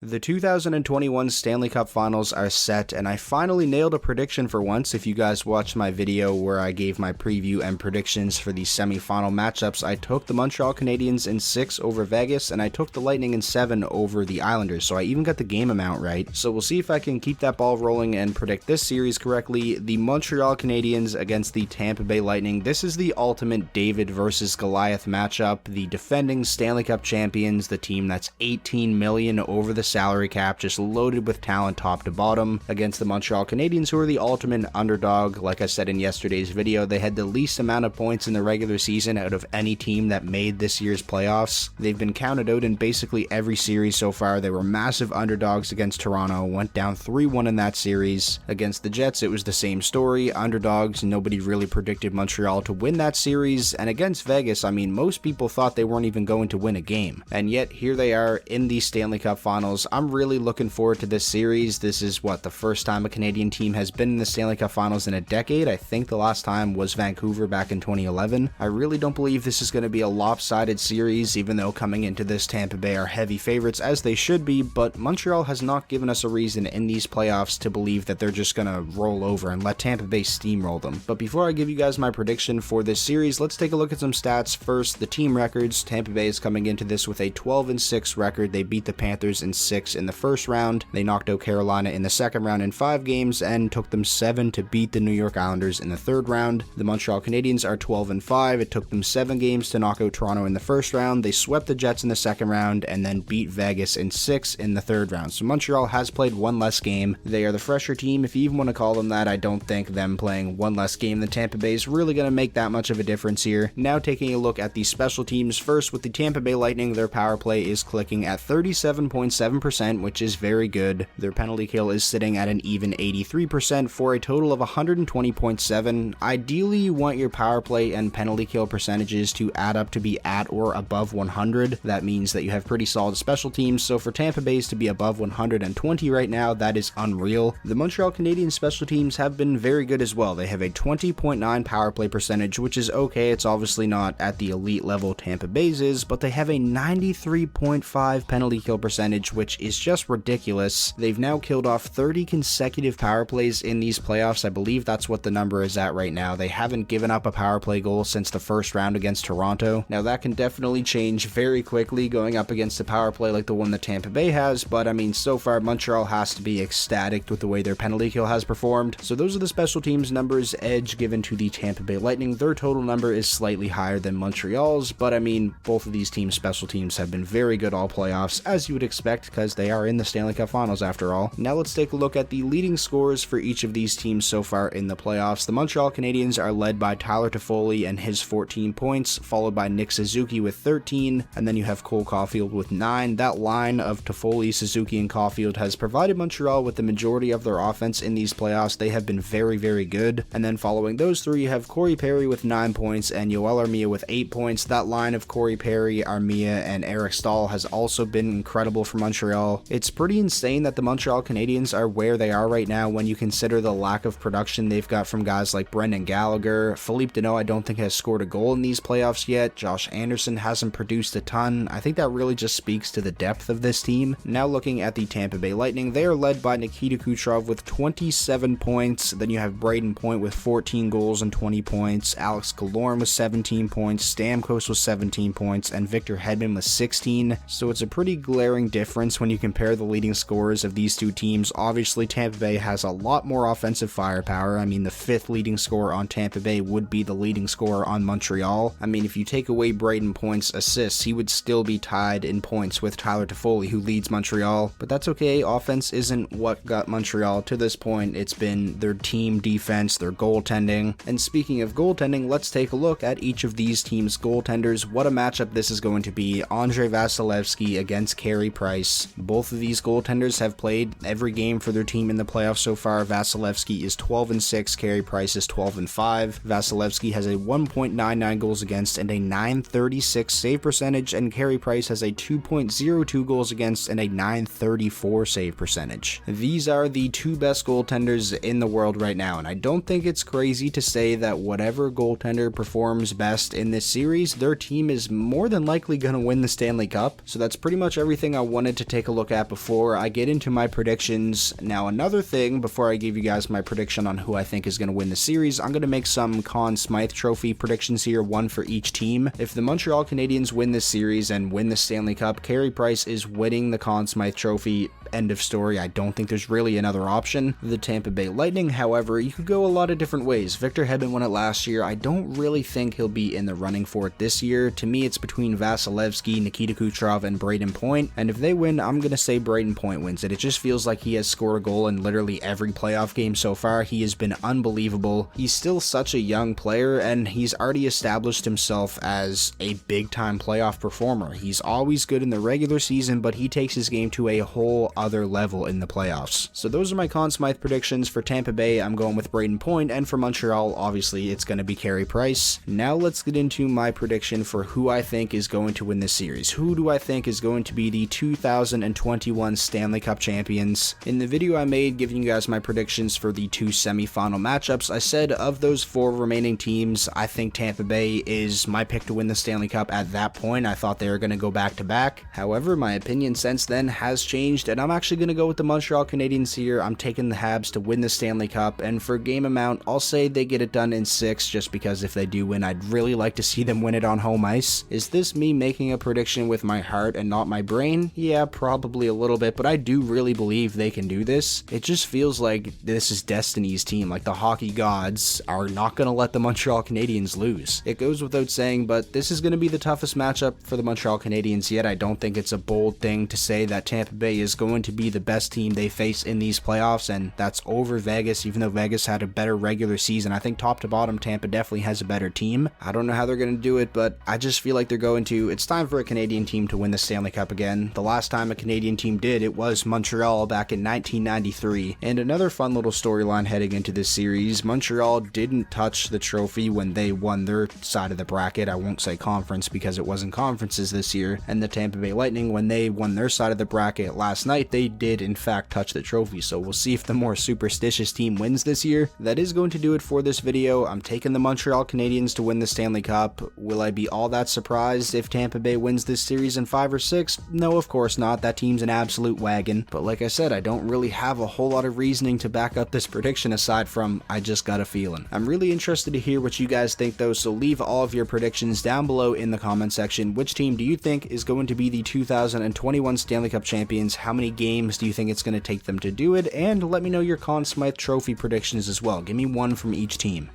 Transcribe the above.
The 2021 Stanley Cup Finals are set, and I finally nailed a prediction for once. If you guys watched my video where I gave my preview and predictions for the semi-final matchups, I took the Montreal Canadiens in 6 over Vegas, and I took the Lightning in 7 over the Islanders, so I even got the game amount right. So we'll see if I can keep that ball rolling and predict this series correctly. The Montreal Canadiens against the Tampa Bay Lightning. This is the ultimate David versus Goliath matchup. The defending Stanley Cup champions, the team that's $18 million over the salary cap, just loaded with talent top to bottom, against the Montreal Canadiens, who are the ultimate underdog. Like I said in yesterday's video, they had the least amount of points in the regular season out of any team that made this year's playoffs. They've been counted out in basically every series so far. They were massive underdogs against Toronto, went down 3-1 in that series. Against the Jets, it was the same story, underdogs. Nobody really predicted Montreal to win that series, and against Vegas, I mean, most people thought they weren't even going to win a game, and yet here they are in the Stanley Cup Finals. I'm really looking forward to this series. This is the first time a Canadian team has been in the Stanley Cup Finals in a decade. I think the last time was Vancouver back in 2011. I really don't believe this is going to be a lopsided series, even though coming into this Tampa Bay are heavy favorites, as they should be, but Montreal has not given us a reason in these playoffs to believe that they're just going to roll over and let Tampa Bay steamroll them. But before I give you guys my prediction for this series, let's take a look at some stats. First, the team records. Tampa Bay is coming into this with a 12-6 record. They beat the Panthers in 6 in the first round. They knocked out Carolina in the second round in 5 games and took them 7 to beat the New York Islanders in the third round. The Montreal Canadiens are 12-5. It took them 7 games to knock out Toronto in the first round. They swept the Jets in the second round and then beat Vegas in 6 in the third round. So Montreal has played one less game. They are the fresher team, if you even want to call them that. I don't think them playing one less game than Tampa Bay is really going to make that much of a difference here. Now taking a look at the special teams. First, with the Tampa Bay Lightning, their power play is clicking at 37.7%, which is very good. Their penalty kill is sitting at an even 83% for a total of 120.7. Ideally, you want your power play and penalty kill percentages to add up to be at or above 100. That means that you have pretty solid special teams, so for Tampa Bay's to be above 120 right now, that is unreal. The Montreal Canadiens special teams have been very good as well. They have a 20.9 power play percentage, which is okay. It's obviously not at the elite level Tampa Bay's is, but they have a 93.5 penalty kill percentage, which is just ridiculous. They've now killed off 30 consecutive power plays in these playoffs. I believe that's what the number is at right now. They haven't given up a power play goal since the first round against Toronto. Now that can definitely change very quickly going up against a power play like the one that Tampa Bay has, but I mean, so far Montreal has to be ecstatic with the way their penalty kill has performed. So those are the special teams numbers. Edge given to the Tampa Bay Lightning. Their total number is slightly higher than Montreal's, but I mean, both of these teams' special teams have been very good all playoffs, as you would expect, because they are in the Stanley Cup Finals after all. Now let's take a look at the leading scorers for each of these teams so far in the playoffs. The Montreal Canadiens are led by Tyler Toffoli and his 14 points, followed by Nick Suzuki with 13, and then you have Cole Caulfield with 9. That line of Toffoli, Suzuki, and Caulfield has provided Montreal with the majority of their offense in these playoffs. They have been very, very good. And then following those three, you have Corey Perry with 9 points and Yoel Armia with 8 points. That line of Corey Perry, Armia, and Eric Staal has also been incredible for Montreal. It's pretty insane that the Montreal Canadiens are where they are right now when you consider the lack of production they've got from guys like Brendan Gallagher. Philippe Deneau, I don't think, has scored a goal in these playoffs yet. Josh Anderson hasn't produced a ton. I think that really just speaks to the depth of this team. Now looking at the Tampa Bay Lightning, they are led by Nikita Kucherov with 27 points. Then you have Braden Point with 14 goals and 20 points. Alex Killorn with 17 points. Stamkos with 17 points. And Victor Hedman with 16. So it's a pretty glaring difference when you compare the leading scorers of these two teams. Obviously, Tampa Bay has a lot more offensive firepower. I mean, the 5th leading scorer on Tampa Bay would be the leading scorer on Montreal. I mean, if you take away Braden Point's assists, he would still be tied in points with Tyler Toffoli, who leads Montreal. But that's okay. Offense isn't what got Montreal to this point. It's been their team defense, their goaltending. And speaking of goaltending, let's take a look at each of these teams' goaltenders. What a matchup this is going to be. Andrei Vasilevskiy against Carey Price. Both of these goaltenders have played every game for their team in the playoffs so far. Vasilevskiy is 12-6, Carey Price is 12-5. Vasilevskiy has a 1.99 goals against and a 936 save percentage, and Carey Price has a 2.02 goals against and a 934 save percentage. These are the two best goaltenders in the world right now, and I don't think it's crazy to say that whatever goaltender performs best in this series, their team is more than likely going to win the Stanley Cup. So that's pretty much everything I wanted to take a look at before I get into my predictions. Now, another thing, before I give you guys my prediction on who I think is going to win the series, I'm going to make some Conn Smythe Trophy predictions here, one for each team. If the Montreal Canadiens win this series and win the Stanley Cup, Carey Price is winning the Conn Smythe Trophy. End of story. I don't think there's really another option. The Tampa Bay Lightning, however, you could go a lot of different ways. Victor Hedman won it last year. I don't really think he'll be in the running for it this year. To me, it's between Vasilevsky, Nikita Kucherov, and Brayden Point, and if they win, I'm going to say Brayden Point wins it. It just feels like he has scored a goal in literally every playoff game so far. He has been unbelievable. He's still such a young player, and he's already established himself as a big-time playoff performer. He's always good in the regular season, but he takes his game to a whole other level in the playoffs. So those are my Conn Smythe predictions. For Tampa Bay, I'm going with Brayden Point, and for Montreal, obviously, it's going to be Carey Price. Now let's get into my prediction for who I think is going to win this series. Who do I think is going to be the 2021 Stanley Cup champions? In the video I made giving you guys my predictions for the two semifinal matchups, I said of those four remaining teams, I think Tampa Bay is my pick to win the Stanley Cup. At that point, I thought they were going to go back to back. However, my opinion since then has changed, and I'm actually going to go with the Montreal Canadiens here. I'm taking the Habs to win the Stanley Cup, and for game amount, I'll say they get it done in 6, just because if they do win, I'd really like to see them win it on home ice. Is this me making a prediction with my heart and not my brain? Yeah, probably a little bit, but I do really believe they can do this. It just feels like this is Destiny's team, like the hockey gods are not going to let the Montreal Canadiens lose. It goes without saying, but this is going to be the toughest matchup for the Montreal Canadiens yet. I don't think it's a bold thing to say that Tampa Bay is going to be the best team they face in these playoffs, and that's over Vegas, even though Vegas had a better regular season. I think top to bottom, Tampa definitely has a better team. I don't know how they're going to do it, but I just feel like they're going to. It's time for a Canadian team to win the Stanley Cup again. The last time a Canadian team did, it was Montreal back in 1993. And another fun little storyline heading into this series, Montreal didn't touch the trophy when they won their side of the bracket. I won't say conference because it wasn't conferences this year. And the Tampa Bay Lightning, when they won their side of the bracket last night, they did in fact touch the trophy. So we'll see if the more superstitious team wins this year. That is going to do it for this video. I'm taking the Montreal Canadiens to win the Stanley Cup. Will I be all that surprised if Tampa Bay wins this series in 5 or 6? No, of course not. That team's an absolute wagon. But like I said, I don't really have a whole lot of reasoning to back up this prediction aside from I just got a feeling. I'm really interested to hear what you guys think though, so leave all of your predictions down below in the comment section. Which team do you think is going to be the 2021 Stanley Cup champions? How many games do you think it's going to take them to do it? And let me know your Conn Smythe Trophy predictions as well. Give me one from each team.